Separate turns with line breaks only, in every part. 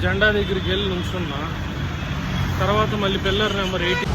జెండా దగ్గరికి వెళ్ళి నుంచున్నా. తర్వాత మళ్ళీ పిల్లర్ నెంబర్ 18.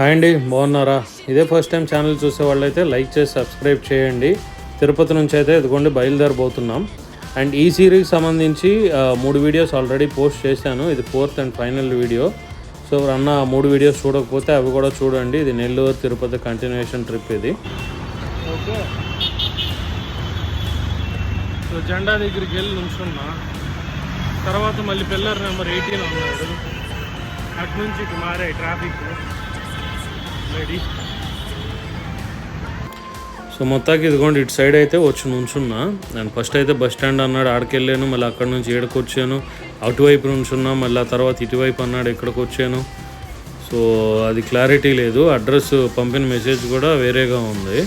హాయ్ అండి, బాగున్నారా? ఇదే ఫస్ట్ టైం ఛానల్ చూసే వాళ్ళైతే లైక్ చేసి సబ్స్క్రైబ్ చేయండి. తిరుపతి నుంచి అయితే ఇదిగోండి బయలుదేరబోతున్నాం. అండ్ ఈ సిరీస్కి సంబంధించి 3 వీడియోస్ ఆల్రెడీ పోస్ట్ చేశాను. ఇది 4th and final video. So అన్న 3 వీడియోస్ చూడకపోతే అవి కూడా చూడండి. ఇది నెల్లూరు తిరుపతి కంటిన్యూషన్ ట్రిప్ ఇది. ఓకే, సో జెండా దగ్గరికి వెళ్ళి నుంచున్నా. తర్వాత మళ్ళీ పిల్లర్ నెంబర్ 18 ఉన్నాడు. అటు నుంచి ఇటు మారాయి ట్రాఫిక్. సో మొత్తానికి ఇదిగోండి ఇటు సైడ్ అయితే వచ్చి నుంచున్నా. నేను ఫస్ట్ అయితే బస్ స్టాండ్ అన్నాడు, ఆడికి వెళ్ళాను. మళ్ళీ అక్కడ నుంచి ఏడకు వచ్చాను, అటువైపు నుంచున్నా. మళ్ళీ ఆ తర్వాత ఇటువైపు అన్నాడు, ఇక్కడికి వచ్చాను. సో అది క్లారిటీ లేదు, అడ్రస్ పంపిన మెసేజ్ కూడా వేరేగా ఉంది.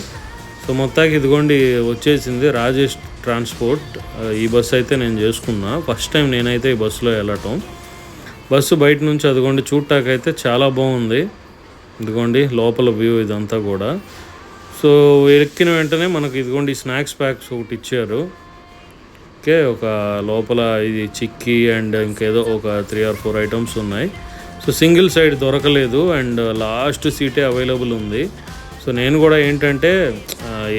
సో మొత్తానికి ఇదిగోండి వచ్చేసింది రాజేష్ ట్రాన్స్పోర్ట్. ఈ బస్సు అయితే నేను చేసుకున్నా. ఫస్ట్ టైం నేనైతే ఈ బస్సులో వెళ్ళటం. బస్సు బయట నుంచి అదిగోండి చూడటాకైతే చాలా బాగుంది. ఇదిగోండి లోపల వ్యూ ఇదంతా కూడా. సో ఎక్కిన వెంటనే మనకు ఇదిగోండి స్నాక్స్ ప్యాక్స్ ఒకటి ఇచ్చారు. ఓకే, ఒక లోపల ఇది చిక్కీ అండ్ ఇంకేదో ఒక 3 or 4 ఐటమ్స్ ఉన్నాయి. సో సింగిల్ సైడ్ దొరకలేదు అండ్ లాస్ట్ సీటే అవైలబుల్ ఉంది. సో నేను కూడా ఏంటంటే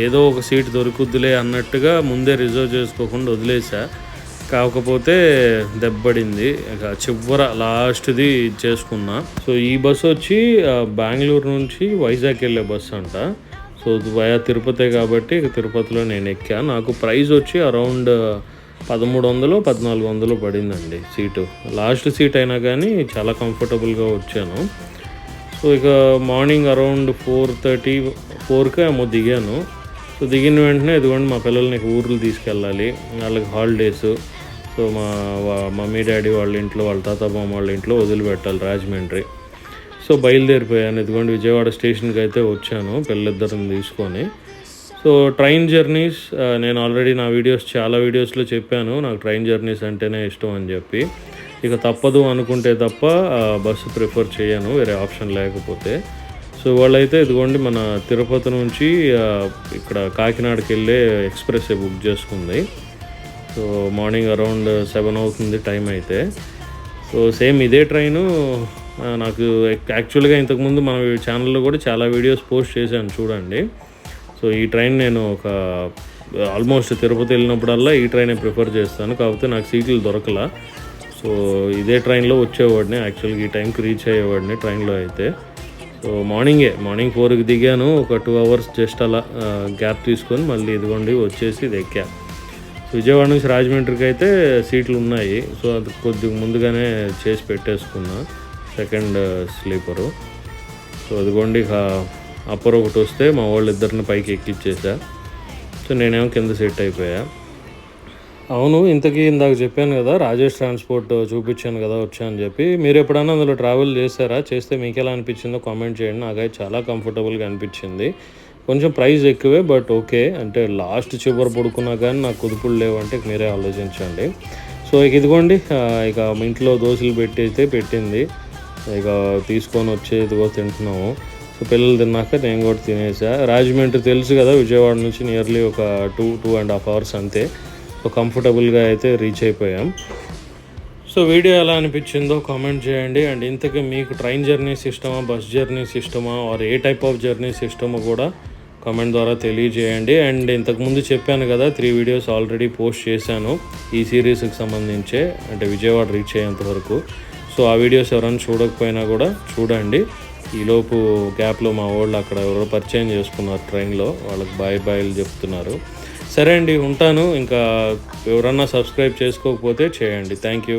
ఏదో ఒక సీట్ దొరుకుద్దులే అన్నట్టుగా ముందే రిజర్వ్ చేసుకోకుండా వదిలేసా. కాకపోతే దెబ్బడింది, ఇక చివర లాస్ట్ది చేసుకున్నా. సో ఈ బస్సు వచ్చి బెంగళూరు నుంచి వైజాగ్ వెళ్ళే బస్సు అంట. సో వయా తిరుపతి కాబట్టి ఇక తిరుపతిలో నేను ఎక్కా. నాకు ప్రైస్ వచ్చి అరౌండ్ 1300-1400 పడిందండి సీటు. లాస్ట్ సీట్ అయినా కానీ చాలా కంఫర్టబుల్గా వచ్చాను. సో ఇక మార్నింగ్ అరౌండ్ 4:30-4కి ఏమో దిగాను. సో దిగిన వెంటనే ఇదిగోండి మా పిల్లల్ని ఊర్లు తీసుకెళ్ళాలి, వాళ్ళకి హాలిడేస్. సో మా మమ్మీ డాడీ వాళ్ళ ఇంట్లో, వాళ్ళ తాతబామ్మ వాళ్ళ ఇంట్లో వదిలిపెట్టాలి రాజమండ్రి. సో బయలుదేరిపోయాను. ఇదిగోండి విజయవాడ స్టేషన్కి అయితే వచ్చాను పిల్లలిద్దరిని తీసుకొని. సో ట్రైన్ జర్నీస్ నేను ఆల్రెడీ నా చాలా వీడియోస్లో చెప్పాను, నాకు ట్రైన్ జర్నీస్ అంటేనే ఇష్టం అని చెప్పి. ఇక తప్పదు అనుకుంటే తప్ప బస్సు ప్రిఫర్ చేయను, వేరే ఆప్షన్ లేకపోతే. సో వాళ్ళైతే ఇదిగోండి మన తిరుపతి నుంచి ఇక్కడ కాకినాడకి వెళ్ళే ఎక్స్ప్రెస్ బుక్ చేసుకుంది. సో మార్నింగ్ అరౌండ్ 7 అవుతుంది టైం అయితే. సో సేమ్ ఇదే ట్రైను నాకు యాక్చువల్గా ఇంతకుముందు మన ఛానల్లో కూడా చాలా వీడియోస్ పోస్ట్ చేశాను చూడండి. సో ఈ ట్రైన్ నేను ఒక ఆల్మోస్ట్ తిరుపతి వెళ్ళినప్పుడల్లా ఈ ట్రైనే ప్రిఫర్ చేస్తాను. కాకపోతే నాకు సీట్లు దొరకలా. సో ఇదే ట్రైన్లో వచ్చేవాడిని, యాక్చువల్గా ఈ టైంకి రీచ్ అయ్యేవాడిని ట్రైన్లో అయితే. సో మార్నింగ్ 4కి దిగాను. ఒక 2 hours జస్ట్ అలా గ్యాప్ తీసుకొని మళ్ళీ ఇదిగోండి వచ్చేసి ఇది ఎక్కా. విజయవాడ నుంచి రాజమండ్రికి అయితే సీట్లు ఉన్నాయి. సో అది కొద్దిగా ముందుగానే చేసి పెట్టేసుకున్నా, సెకండ్ స్లీపరు. సో అదిగోండి అప్పర్ ఒకటి వస్తే మా వాళ్ళిద్దరిని పైకి ఎక్కిచ్చేసా. సో నేనేమో కింద సెట్ అయిపోయా. అవును, ఇంతకీ ఇందాక చెప్పాను కదా రాజేష్ ట్రాన్స్పోర్ట్ చూపించాను కదా వచ్చా అని చెప్పి. మీరు ఎప్పుడైనా అందులో ట్రావెల్ చేశారా? చేస్తే మీకు ఎలా అనిపించిందో కామెంట్ చేయండి. నాకైతే చాలా కంఫర్టబుల్గా అనిపించింది. కొంచెం ప్రైస్ ఎక్కువే, బట్ ఓకే. అంటే లాస్ట్ చివరి పడుకున్నా కానీ నాకు కుదుపులు లేవంటే మీరే ఆలోచించండి. సో ఇక ఇదిగోండి ఇక ఇంట్లో దోశలు పెట్టింది. ఇక తీసుకొని వచ్చి ఇదిగో తింటున్నాము. సో పిల్లలు తిన్నాక నేను కూడా తినేసా. రాజమండ్రి తెలుసు కదా, విజయవాడ నుంచి నియర్లీ ఒక 2.5 hours అంతే. సో కంఫర్టబుల్గా అయితే రీచ్ అయిపోయాం. సో వీడియో ఎలా అనిపించిందో కామెంట్ చేయండి. అండ్ ఇంతకీ మీకు ట్రైన్ జర్నీస్ ఇష్టమా, బస్ జర్నీస్ ఇష్టమా, or a type of journeys ఇష్టమో కూడా కామెంట్ ద్వారా తెలియజేయండి. అండ్ ఇంతకుముందు చెప్పాను కదా 3 వీడియోస్ ఆల్రెడీ పోస్ట్ చేశాను ఈ సిరీస్కి సంబంధించే, అంటే విజయవాడ రీచ్ అయ్యేంత వరకు. సో ఆ వీడియోస్ ఎవరైనా చూడకపోయినా కూడా చూడండి. ఈలోపు గ్యాప్లో మా వాళ్ళు అక్కడ ఎవరో పరిచయం చేసుకున్నారు ట్రైన్లో, వాళ్ళకి బాయ్లు చెప్తున్నారు. సరే అండి, ఉంటాను. ఇంకా ఎవరన్నా సబ్స్క్రైబ్ చేసుకోకపోతే చేయండి. Thank you.